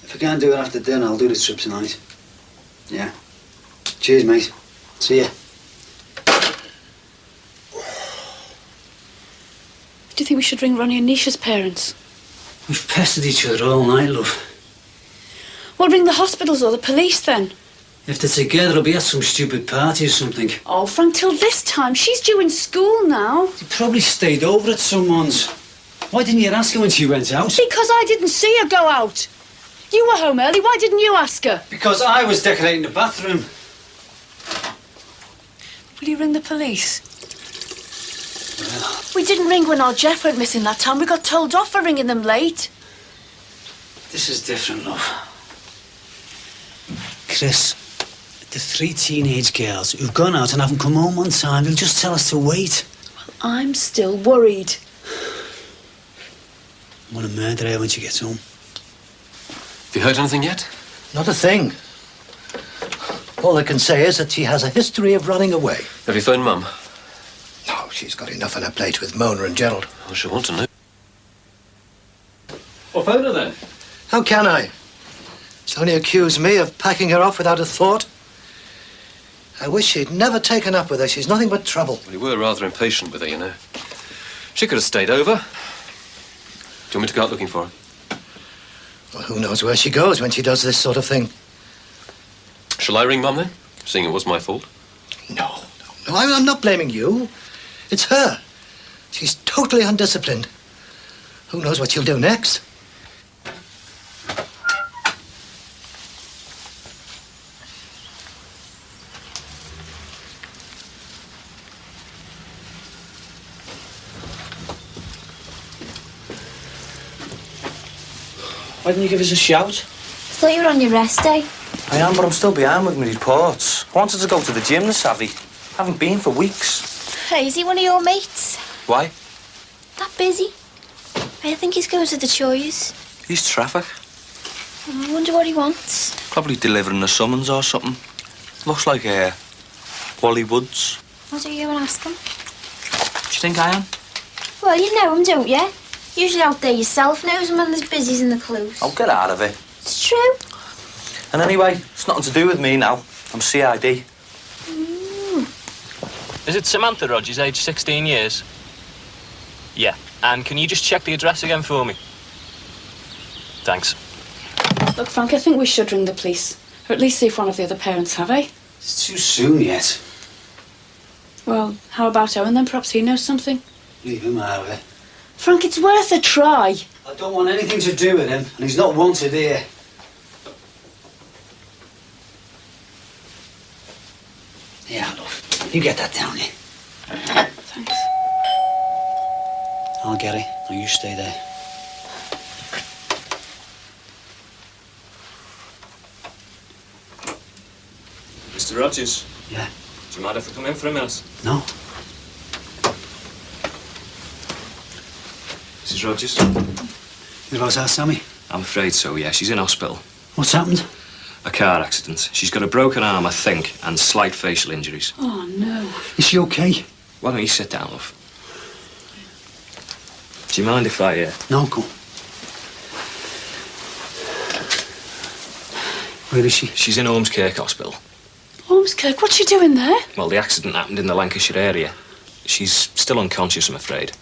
If I can't do it after dinner, I'll do the trip tonight. Yeah. Cheers, mate. See ya. Do you think we should ring Ronnie and Nisha's parents? We've pestered each other all night, love. Well, ring the hospitals or the police then. If they're together, they'll be at some stupid party or something. Oh, Frank, till this time. She's due in school now. She probably stayed over at someone's. Why didn't you ask her when she went out? Because I didn't see her go out. You were home early. Why didn't you ask her? Because I was decorating the bathroom. Will you ring the police? Well, we didn't ring when our Jeff went missing that time. We got told off for ringing them late. this is different, love. Chris, the 3 teenage girls who've gone out and haven't come home on time, they'll just tell us to wait. Well, I'm still worried. I'm gonna murder her when she gets home. Have you heard anything yet? Not a thing. All I can say is that she has a history of running away. Have you phoned Mum? No, she's got enough on her plate with Mona and Gerald. I should want to know. Well, phone her then. How can I? She's only accused me of packing her off without a thought. I wish she'd never taken up with her. She's nothing but trouble. Well, you were rather impatient with her, you know. She could have stayed over. Do you want me to go out looking for her? Well, who knows where she goes when she does this sort of thing? Shall I ring Mum then, seeing it was my fault? No. I'm not blaming you. It's her. She's totally undisciplined. Who knows what she'll do next? Why didn't you give us a shout? Thought you were on your rest day. I am, but I'm still behind with my reports. I wanted to go to the gym this Savvy. Haven't been for weeks. Hey, is he one of your mates? Why? That busy? I think he's going to the Choirs. He's traffic. I wonder what he wants. Probably delivering a summons or something. Looks like Wally Woods. Why don't you go and ask him? Do you think I am? Well, you know him, don't you? Usually out there yourself, knows him when there's busies in the close. I'll get out of it. It's true. And anyway, it's nothing to do with me now. I'm CID. Is it Samantha Rogers, age 16 years? Yeah. And can you just check the address again for me? Thanks. Look, Frank, I think we should ring the police. Or at least see if one of the other parents have, eh? It's too soon yet. Well, how about Owen then? Perhaps he knows something. Leave him out of it. Frank, it's worth a try. I don't want anything to do with him, and he's not wanted here. Yeah, love. You get that down here. Thanks. I'll get it. Now you stay there. Mr. Rogers? Yeah? Do you mind if I come in for a minute? No? Mrs. Rogers? You about our Sammy? I'm afraid so, yeah. She's in hospital. What's happened? A car accident. She's got a broken arm, I think, and slight facial injuries. Oh, no. Is she okay? Why don't you sit down, love? Do you mind if I, No, go. Where is she? She's in Ormskirk Hospital. Ormskirk, what's she doing there? Well, the accident happened in the Lancashire area. She's still unconscious, I'm afraid.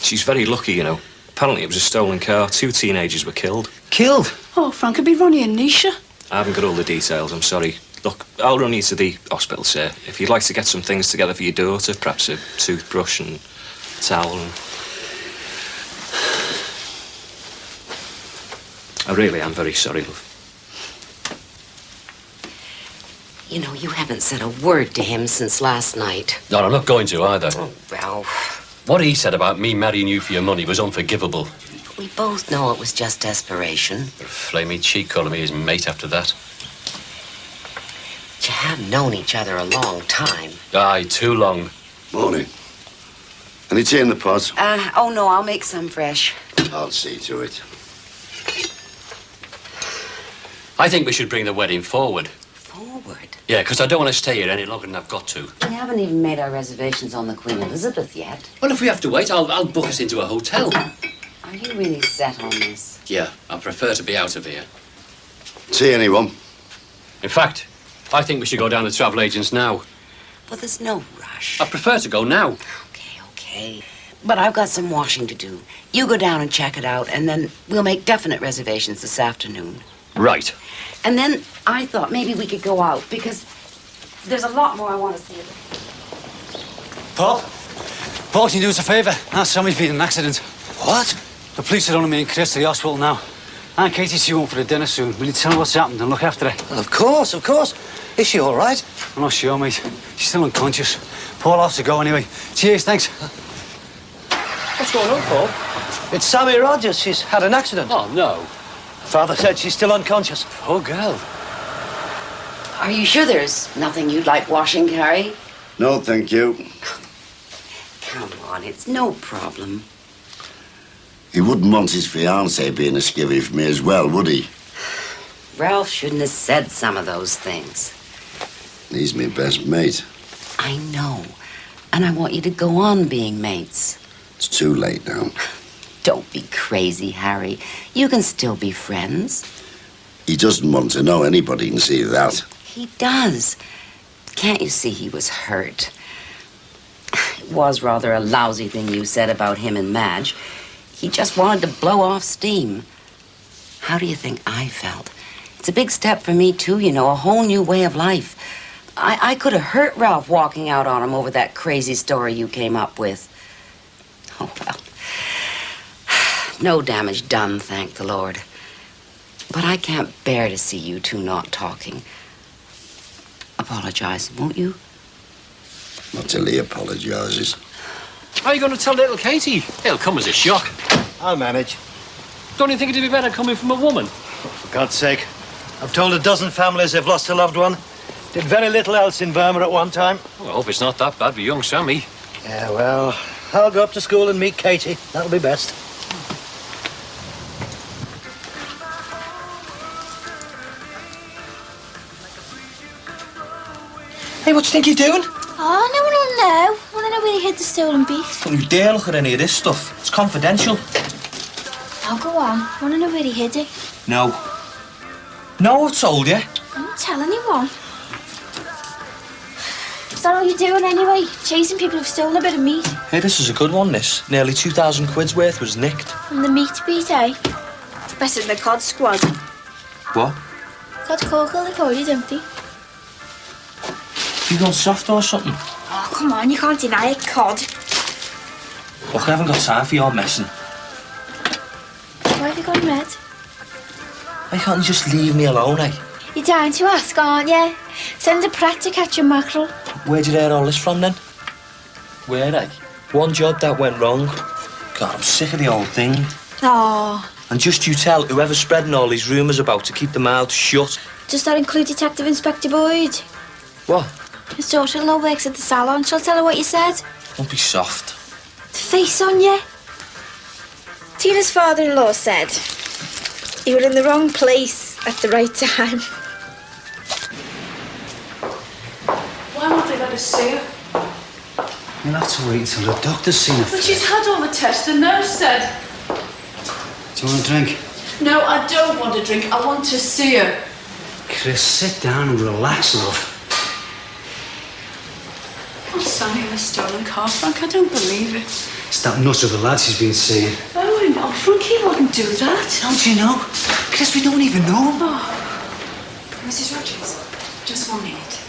She's very lucky, you know. Apparently it was a stolen car. 2 teenagers were killed. Killed? Oh, Frank, it'd be Ronnie and Nisha. I haven't got all the details, I'm sorry. Look, I'll run you to the hospital, sir. If you'd like to get some things together for your daughter, perhaps a toothbrush and a towel and... I really am very sorry, love. You know, you haven't said a word to him since last night. No, I'm not going to either. Oh, Ralph. What he said about me marrying you for your money was unforgivable. We both know it was just desperation. Flamey cheek calling me his mate after that. You have known each other a long time. Aye, too long. Morning. Any tea in the pot? Oh, no, I'll make some fresh. I'll see to it. I think we should bring the wedding forward. Forward? Yeah, because I don't want to stay here any longer than I've got to. We haven't even made our reservations on the Queen Elizabeth yet. Well, if we have to wait, I'll book us into a hotel. Are you really set on this? Yeah, I prefer to be out of here. See anyone? In fact, I think we should go down to travel agents now. But there's no rush. I prefer to go now. Okay. But I've got some washing to do. You go down and check it out, and then we'll make definite reservations this afternoon. Right. And then I thought maybe we could go out, because there's a lot more I want to see of it. Paul, can you do us a favour? Aunt Sammy's been in an accident. What? The police are on me and Chris to the hospital now. Aunt Katie's due home for a dinner soon. Will you tell her what's happened and look after her? Well, of course, of course. Is she all right? I'm not sure, mate. She's still unconscious. Paul has to go anyway. Cheers, thanks. What's going on, Paul? It's Sammy Rogers. She's had an accident. Oh, no. Father said she's still unconscious. Poor girl. Are you sure there's nothing you'd like washing, Carrie? No, thank you. Come on, it's no problem. He wouldn't want his fiancée being a skivvy for me as well, would he? Ralph shouldn't have said some of those things. He's my best mate. I know. And I want you to go on being mates. It's too late now. Don't be crazy, Harry. You can still be friends. He doesn't want to know anybody can see that. He does. Can't you see he was hurt? It was rather a lousy thing you said about him and Madge. He just wanted to blow off steam. How do you think I felt? It's a big step for me, too, you know, a whole new way of life. I could have hurt Ralph walking out on him over that crazy story you came up with. Oh, well. No damage done, thank the Lord. But I can't bear to see you two not talking. Apologize, won't you? Not till he apologises. How are you going to tell little Katie? It'll come as a shock. I'll manage. Don't you think it'd be better coming from a woman? For God's sake. I've told a dozen families they've lost a loved one. Did very little else in Burma at one time. Well, I hope it's not that bad for young Sammy. Yeah, well, I'll go up to school and meet Katie. That'll be best. Hey, what do you think you're doing? Oh, no one will know. Want to know where he hid the stolen beef? Don't you dare look at any of this stuff. It's confidential. I'll go on. Want to know where he hid it? No. No, I've told you. Don't tell anyone. Is that all you're doing anyway? Chasing people who've stolen a bit of meat? Hey, this is a good one, this. Nearly 2,000 quid's worth was nicked. And the meat beat, eh? It's better than the cod squad. What? Cod corkle, they call you, don't they? You gone soft or something? Oh, come on, you can't deny it, cod. Look, I haven't got time for your messing. Why have you gone red? Why can't you just leave me alone, eh? You're down to ask, aren't you? Send a Pratt to catch a mackerel. Where'd you hear all this from, then? Where, eh? One job that went wrong. God, I'm sick of the whole thing. Oh, And just you tell whoever's spreading all these rumours about to keep their mouth shut. does that include Detective Inspector Boyd? What? His daughter-in-law works at the salon. She'll tell her what you said. Don't be soft. The face on you. Tina's father-in-law said you were in the wrong place at the right time. Why won't they let us see her? You'll have to wait until the doctor's seen her. But she's had all the tests, the nurse said. Do you want a drink? No, I don't want a drink. I want to see her. Chris, sit down and relax, love. Oh, Sammy in a stolen car, Frank. I don't believe it. It's that nut of the lad she's been seeing. Oh, no, Frank, he wouldn't do that. Don't you know? Chris, we don't even know him. Oh. Mrs. Rogers, just 1 minute.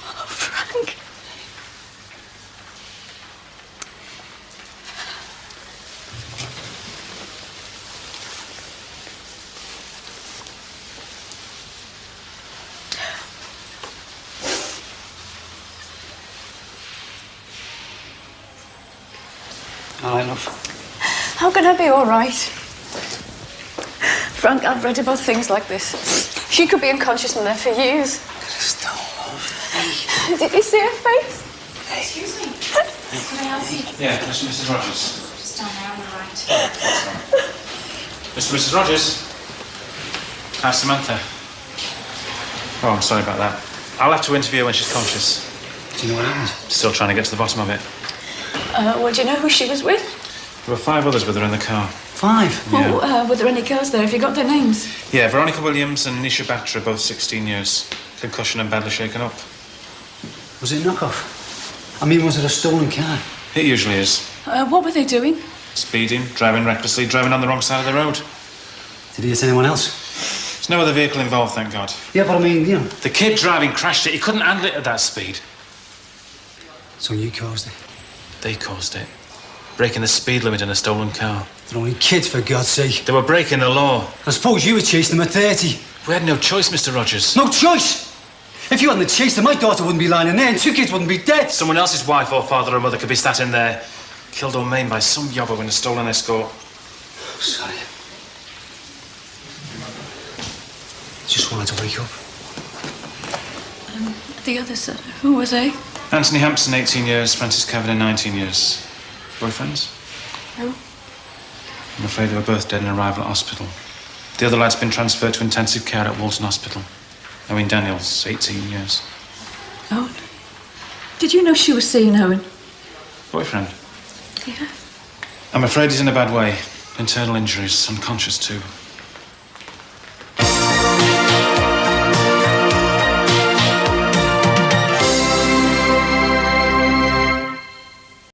Oh, Frank. All right, love. How can I be all right? Frank, I've read about things like this. She could be unconscious in there for years. Chris, don't, love. Did you see her face? Excuse me. Can I help you? Yeah, Mrs. Rogers. Just down there on the right. Mr. and Mrs. Rogers. How's Samantha? Oh, I'm sorry about that. I'll have to interview her when she's conscious. Do you know what happened? Still trying to get to the bottom of it. Well, do you know who she was with? There were 5 others with her in the car. 5? Yeah. Well, were there any girls there? Have you got their names? Yeah, Veronica Williams and Nisha Batra, both 16 years. Concussion and badly shaken up. Was it a knockoff? I mean, was it a stolen car? It usually is. What were they doing? Speeding, driving recklessly, driving on the wrong side of the road. Did he hit anyone else? There's no other vehicle involved, thank God. Yeah, but I mean, you know... The kid driving crashed it. He couldn't handle it at that speed. So you caused it? They caused it. Breaking the speed limit in a stolen car. They're only kids, for God's sake. They were breaking the law. I suppose you were chasing them at 30. We had no choice, Mr. Rogers. No choice? If you hadn't chased them, my daughter wouldn't be lying in there and 2 kids wouldn't be dead. Someone else's wife or father or mother could be sat in there, killed or maimed by some yobber in a stolen Escort. Oh, sorry. Just wanted to wake up. The others, who were they? Anthony Hampson, 18 years. Francis Kavanagh, 19 years. Boyfriends? Who? I'm afraid they were both dead in arrival at hospital. The other lad's been transferred to intensive care at Walton Hospital. Owen Daniels, 18 years. Owen? Did you know she was seeing Owen? Boyfriend? Yeah. I'm afraid he's in a bad way. Internal injuries, unconscious too.